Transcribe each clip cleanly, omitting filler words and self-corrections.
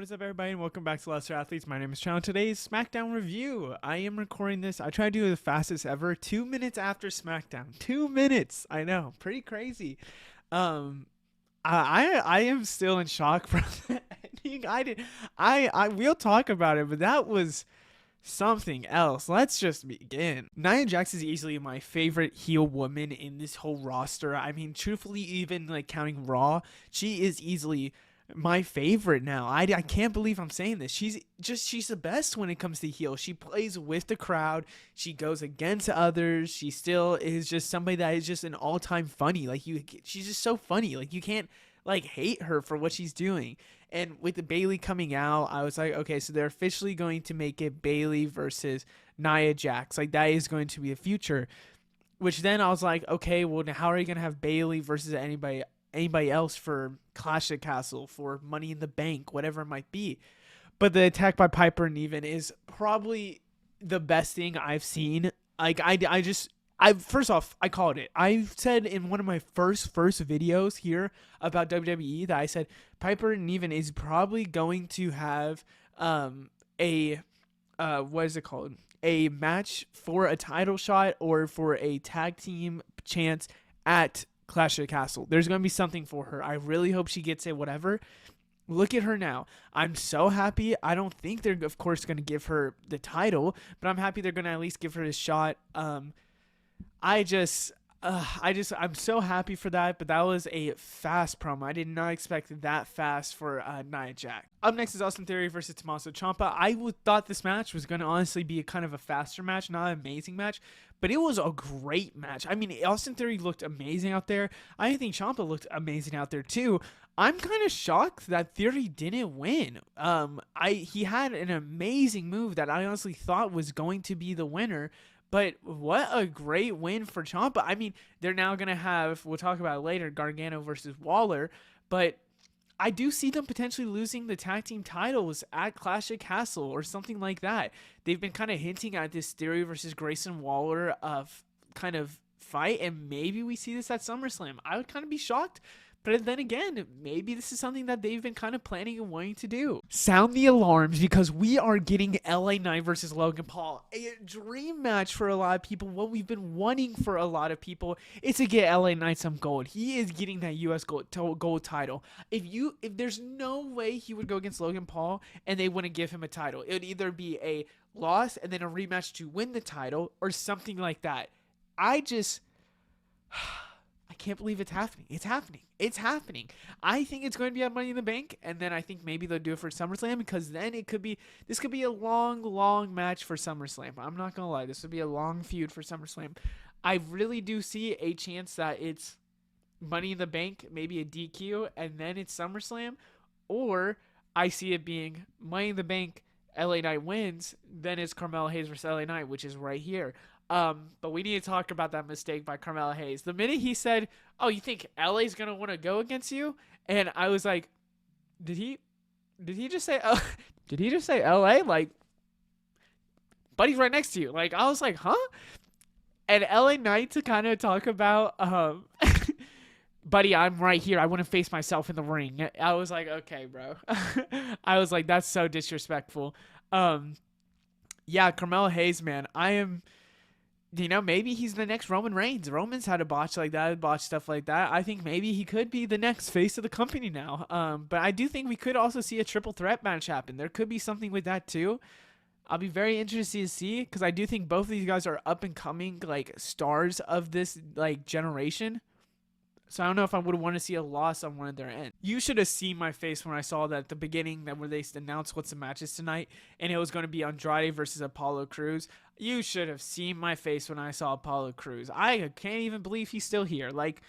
What is up, everybody, and welcome back to Lesser Athletes. My name is Chadwell. Today's Smackdown review. I am recording this. I try to do it the fastest ever. 2 minutes after Smackdown. 2 minutes. I know, pretty crazy. Um, I am still in shock from the ending. We'll talk about it, but that was something else. Let's just begin. Nia Jax is easily my favorite heel woman in this whole roster. I mean, truthfully, even like counting Raw, she is easily my favorite now. I can't believe I'm saying this. She's the best when it comes to heel. She plays with the crowd. She goes against others. She still is just somebody that is just an all-time funny. She's just so funny. Like, you can't like hate her for what she's doing. And with the Bayley coming out, I was like, okay, so they're officially going to make it Bayley versus Nia Jax. Like, that is going to be a future. Which then I was like, okay, well, now how are you gonna have Bayley versus anybody else for Clash at Castle, for Money in the Bank, whatever it might be? But the attack by Piper and Even is probably the best thing I've seen. Like, first off, I called it. I said in one of my first videos here about WWE that I said Piper and Even is probably going to have what is it called? A match for a title shot or for a tag team chance at Clash of the Castle. There's going to be something for her. I really hope she gets it, whatever. Look at her now. I'm so happy. I don't think they're, of course, going to give her the title, but I'm happy they're going to at least give her a shot. I'm so happy for that, but that was a fast promo. I did not expect that fast for Nia Jax. Up next is Austin Theory versus Tommaso Ciampa. Thought this match was going to honestly be a kind of a faster match, not an amazing match, but it was a great match. I mean, Austin Theory looked amazing out there. I think Ciampa looked amazing out there too. I'm kind of shocked that Theory didn't win. He had an amazing move that I honestly thought was going to be the winner. But what a great win for Ciampa. I mean, they're now going to have, we'll talk about it later, Gargano versus Waller. But I do see them potentially losing the tag team titles at Clash of Castle or something like that. They've been kind of hinting at this Theory versus Grayson Waller kind of fight. And maybe we see this at SummerSlam. I would kind of be shocked. But then again, maybe this is something that they've been kind of planning and wanting to do. Sound the alarms, because we are getting LA Knight versus Logan Paul. A dream match for a lot of people. What we've been wanting for a lot of people is to get LA Knight some gold. He is getting that US gold title. If there's no way he would go against Logan Paul and they wouldn't give him a title. It would either be a loss and then a rematch to win the title or something like that. I can't believe it's happening. It's happening. It's happening. I think it's going to be at Money in the Bank, and then I think maybe they'll do it for SummerSlam, because then this could be a long match for SummerSlam. I'm not going to lie. This would be a long feud for SummerSlam. I really do see a chance that it's Money in the Bank, maybe a DQ, and then it's SummerSlam, or I see it being Money in the Bank, LA Knight wins, then it's Carmelo Hayes versus LA Knight, which is right here. But we need to talk about that mistake by Carmelo Hayes. The minute he said, "Oh, you think LA's gonna want to go against you?" and I was like, "Did he just say? Did he just say LA? Like, buddy's right next to you." Like, I was like, "Huh?" And LA Knight to kind of talk about, "Buddy, I'm right here. I want to face myself in the ring." I was like, "Okay, bro." I was like, "That's so disrespectful." Yeah, Carmelo Hayes, man, I am. Maybe he's the next Roman Reigns. Roman's had a botch like that, botch stuff like that. I think maybe he could be the next face of the company now. But I do think we could also see a triple threat match happen. There could be something with that too. I'll be very interested to see, because I do think both of these guys are up and coming like stars of this like generation. So I don't know if I would want to see a loss on one of their ends. You should have seen my face when I saw that at the beginning, that where they announced what's the matches tonight, and it was going to be Andrade versus Apollo Crews. You should have seen my face when I saw Apollo Crews. I can't even believe he's still here. Like,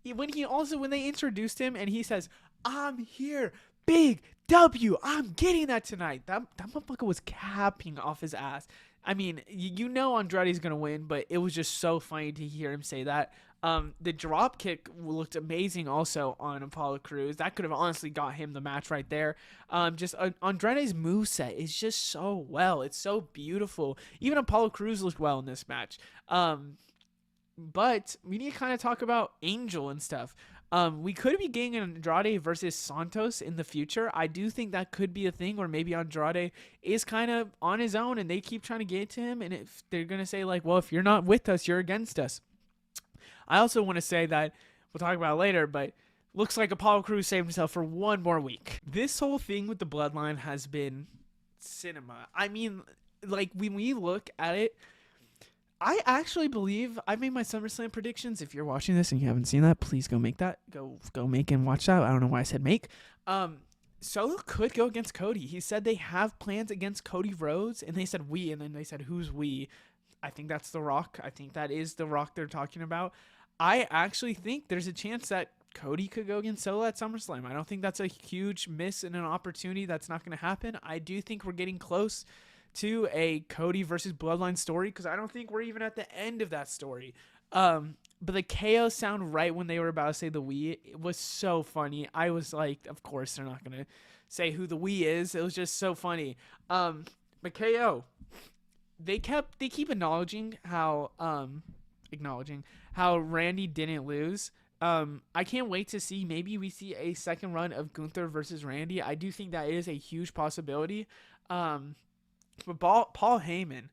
when they introduced him and he says, "I'm here, big W, I'm getting that tonight." That motherfucker was capping off his ass. I mean, Andrade's going to win, but it was just so funny to hear him say that. The drop kick looked amazing also on Apollo Crews. That could have honestly got him the match right there. Andrade's moveset is just so well. It's so beautiful. Even Apollo Crews looked well in this match. But we need to kind of talk about Angel and stuff. We could be getting Andrade versus Santos in the future. I do think that could be a thing, or maybe Andrade is kind of on his own and they keep trying to get to him. And if they're going to say, like, well, if you're not with us, you're against us. I also want to say that we'll talk about it later, but looks like Apollo Crews saved himself for one more week. This whole thing with the bloodline has been cinema. I mean, like, when we look at it, I actually believe I made my SummerSlam predictions. If you're watching this and you haven't seen that, please go make that. Go make and watch that. I don't know why I said make. Solo could go against Cody. He said they have plans against Cody Rhodes, and they said we, and then they said who's we. I think that's The Rock. I think that is The Rock they're talking about. I actually think there's a chance that Cody could go against Solo at SummerSlam. I don't think that's a huge miss and an opportunity that's not going to happen. I do think we're getting close to a Cody versus Bloodline story, because I don't think we're even at the end of that story. But the KO sound right when they were about to say the we, it was so funny. I was like, of course they're not going to say who the we is. It was just so funny. But KO, they keep acknowledging how Randy didn't lose. I can't wait to see, maybe we see a second run of Gunther versus Randy. I do think that is a huge possibility. But Paul Heyman,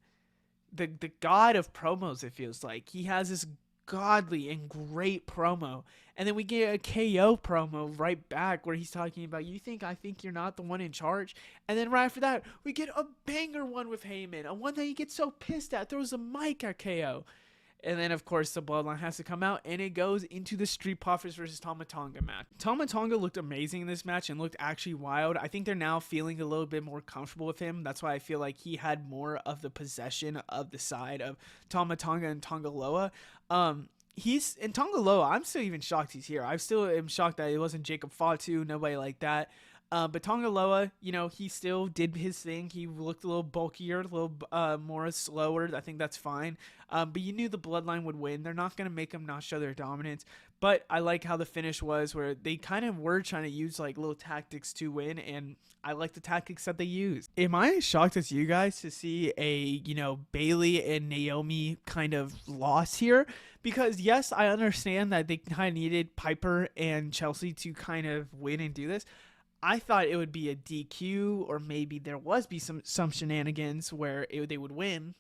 the god of promos, it feels like. He has this godly and great promo. And then we get a KO promo right back where he's talking about, I think you're not the one in charge. And then right after that, we get a banger one with Heyman. A one that he gets so pissed at, throws a mic at KO. And then, of course, the Bloodline has to come out, and it goes into the Street Profits versus Tama Tonga match. Tama Tonga looked amazing in this match and looked actually wild. I think they're now feeling a little bit more comfortable with him. That's why I feel like he had more of the possession of the side of Tama Tonga and Tonga Loa. He's in Tonga Loa. I'm still even shocked he's here. I still am shocked that it wasn't Jacob Fatu, nobody like that. But Tonga Loa, he still did his thing. He looked a little bulkier, a little more slower. I think that's fine. But you knew the Bloodline would win. They're not going to make them not show their dominance. But I like how the finish was, where they kind of were trying to use like little tactics to win, and I like the tactics that they used. Am I as shocked as you guys to see a, Bayley and Naomi kind of loss here? Because yes, I understand that they kind of needed Piper and Chelsea to kind of win and do this. I thought it would be a DQ, or maybe there was some shenanigans where they would win.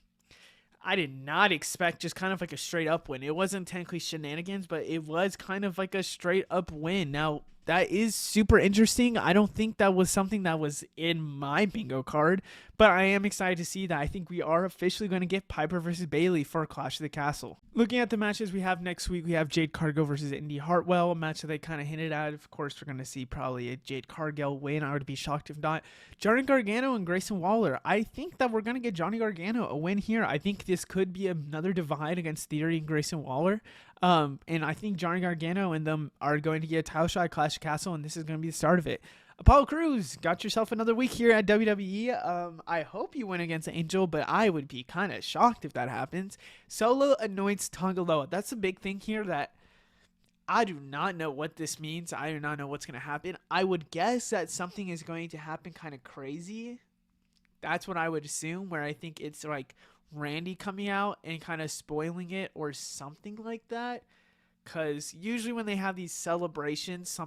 I did not expect just kind of like a straight up win. It wasn't technically shenanigans, but it was kind of like a straight up win. Now, that is super interesting. I don't think that was something that was in my bingo card, but I am excited to see that. I think we are officially going to get Piper versus Bayley for Clash of the Castle. Looking at the matches we have next week, we have Jade Cargill versus Indy Hartwell, a match that they kind of hinted at. Of course, we're going to see probably a Jade Cargill win. I would be shocked if not. Johnny Gargano and Grayson Waller. I think that we're going to get Johnny Gargano a win here. I think this could be another divide against Theory and Grayson Waller. And I think Johnny Gargano and them are going to get a title shot at Clash of Castle, and this is going to be the start of it. Apollo Crews, got yourself another week here at WWE. I hope you win against Angel, but I would be kind of shocked if that happens. Solo anoints Tonga Loa. That's a big thing here that I do not know what this means. I do not know what's going to happen. I would guess that something is going to happen kind of crazy. That's what I would assume, where I think it's like Randy coming out and kind of spoiling it or something like that. Because usually when they have these celebrations,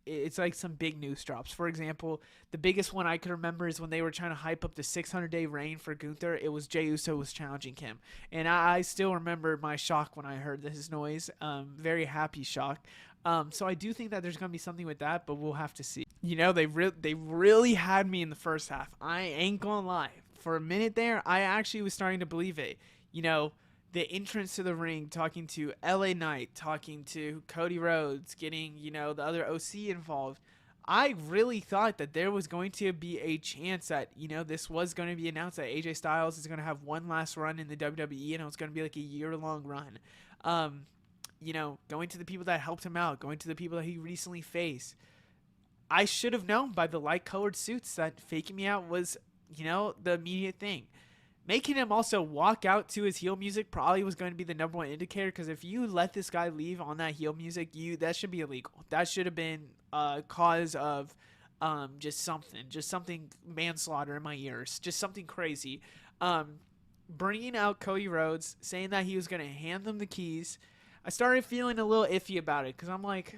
it's like some big news drops. For example, the biggest one I could remember is when they were trying to hype up the 600-day reign for Gunther. It was Jey Uso was challenging him. And I still remember my shock when I heard this noise. Very happy shock. So I do think that there's going to be something with that, but we'll have to see. They really had me in the first half. I ain't going to lie. For a minute there, I actually was starting to believe it. The entrance to the ring, talking to LA Knight, talking to Cody Rhodes, getting, the other OC involved. I really thought that there was going to be a chance that, this was going to be announced that AJ Styles is going to have one last run in the WWE, and it was going to be like a year-long run. Going to the people that helped him out, going to the people that he recently faced. I should have known by the light-colored suits that faking me out was, the immediate thing. Making him also walk out to his heel music probably was going to be the number one indicator, because if you let this guy leave on that heel music, that should be illegal. That should have been a cause of just something manslaughter in my ears, just something crazy. Bringing out Cody Rhodes, saying that he was going to hand them the keys, I started feeling a little iffy about it, because I'm like,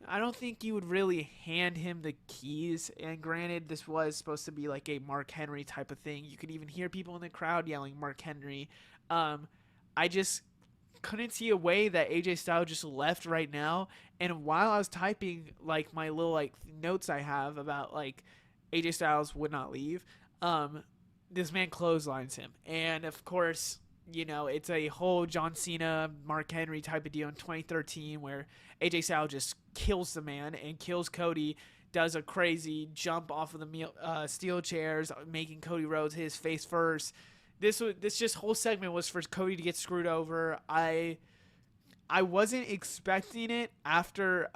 I don't think you would really hand him the keys. And granted, this was supposed to be like a Mark Henry type of thing. You could even hear people in the crowd yelling Mark Henry. Um, I just couldn't see a way that AJ Styles just left right now. And while I was typing like my little like notes I have about like AJ Styles would not leave, um, this man clotheslines him, and of course, it's a whole John Cena, Mark Henry type of deal in 2013 where AJ Styles just kills the man and kills Cody, does a crazy jump off of the steel chairs, making Cody Rhodes hit his face first. This just whole segment was for Cody to get screwed over. I wasn't expecting it after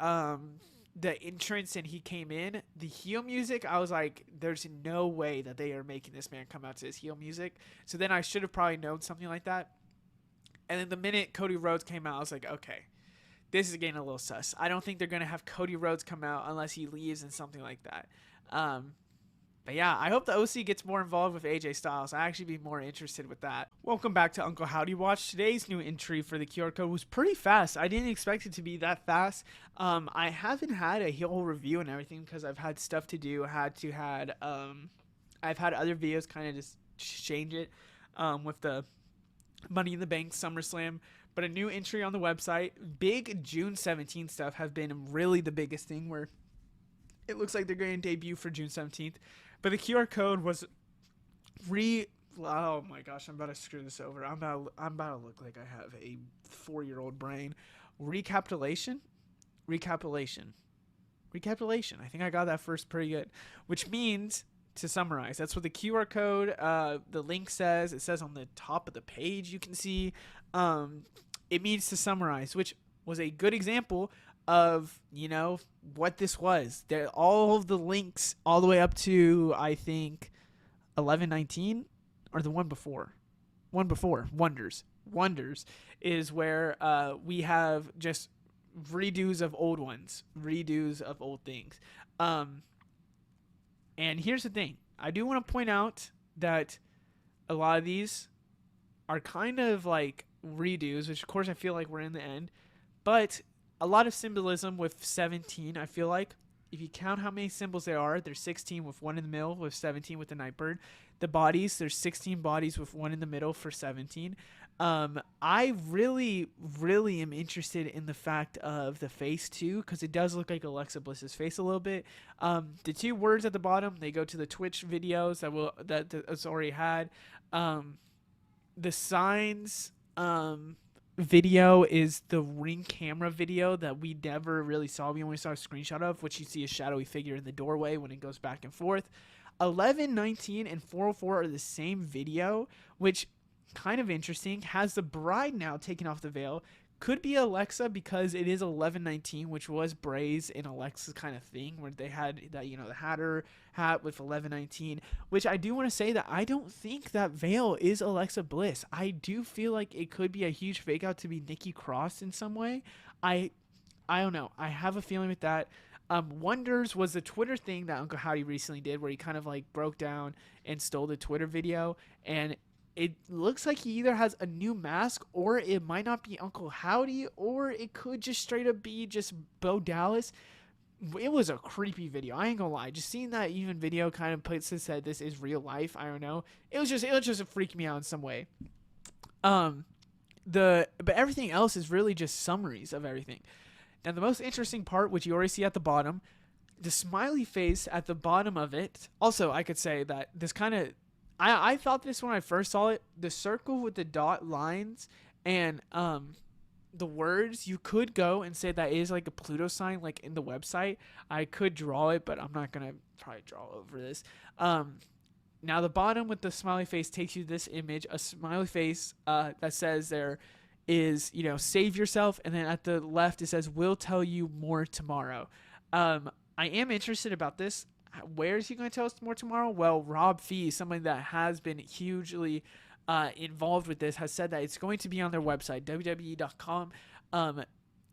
the entrance and he came in. The heel music, I was like, there's no way that they are making this man come out to his heel music. So then I should have probably known something like that. And then the minute Cody Rhodes came out, I was like, okay, this is getting a little sus. I don't think they're going to have Cody Rhodes come out unless he leaves and something like that. But yeah, I hope the OC gets more involved with AJ Styles. I actually be more interested with that. Welcome back to Uncle Howdy Watch. Today's new entry for the QR code was pretty fast. I didn't expect it to be that fast. I haven't had a whole review and everything because I've had stuff to do. I've had other videos kind of just change it with the Money in the Bank SummerSlam. But a new entry on the website. Big June 17th stuff have been really the biggest thing where it looks like they're going to debut for June 17th. But the QR code was oh my gosh, I'm about to screw this over. I'm about to look like I have a 4-year-old brain. Recapitulation. I think I got that first pretty good. Which means, to summarize, that's what the QR code, the link says. It says on the top of the page you can see. It means to summarize, which was a good example of what this was. There, all of the links all the way up to I think 11:19 or the one before Wonders is where we have just redos of old things. And here's the thing, I do want to point out that a lot of these are kind of like redos, which of course I feel like we're in the end, but a lot of symbolism with 17. I feel like if you count how many symbols there are, there's 16 with one in the middle, with 17 with the Nightbird. The bodies, there's 16 bodies with one in the middle for 17. I really, really am interested in the fact of the face too, because it does look like Alexa Bliss's face a little bit. The two words at the bottom, they go to the Twitch videos that's already had. The signs, video is the Ring camera video that we never really saw. We only saw a screenshot of, which you see a shadowy figure in the doorway when it goes back and forth. 11:19 and 404 are the same video, which kind of interesting. Has the bride now taken off the veil. Could be Alexa because it is 11:19, which was Bray's and Alexa's kind of thing where they had that, the Hatter hat with 11:19, which I do want to say that I don't think that veil is Alexa Bliss. I do feel like it could be a huge fake out to be Nikki Cross in some way. I don't know. I have a feeling with that. Wonders was the Twitter thing that Uncle Howdy recently did where he kind of like broke down and stole the Twitter video, and it looks like he either has a new mask or it might not be Uncle Howdy, or it could just straight up be just Bo Dallas. It was a creepy video. I ain't gonna lie. Just seeing that even video kind of puts us that this is real life. I don't know. It was just freak me out in some way. But everything else is really just summaries of everything. Now the most interesting part, which you already see at the bottom, the smiley face at the bottom of it. Also, I could say that this kind of, I thought this when I first saw it, the circle with the dot lines and the words, you could go and say that is like a Pluto sign, like in the website. I could draw it, but I'm not going to probably draw over this. Now the bottom with the smiley face takes you to this image, a smiley face that says there is, save yourself. And then at the left, it says, we'll tell you more tomorrow. I am interested about this. Where is he going to tell us more tomorrow? Well, Rob Fee, somebody that has been hugely involved with this, has said that it's going to be on their website, WWE.com.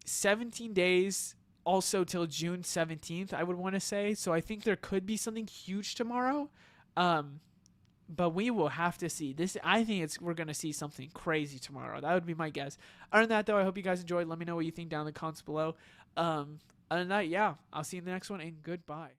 17 days also till June 17th, I would want to say. So I think there could be something huge tomorrow. But we will have to see. I think we're going to see something crazy tomorrow. That would be my guess. Other than that, though, I hope you guys enjoyed. Let me know what you think down in the comments below. Other than that, yeah, I'll see you in the next one, and goodbye.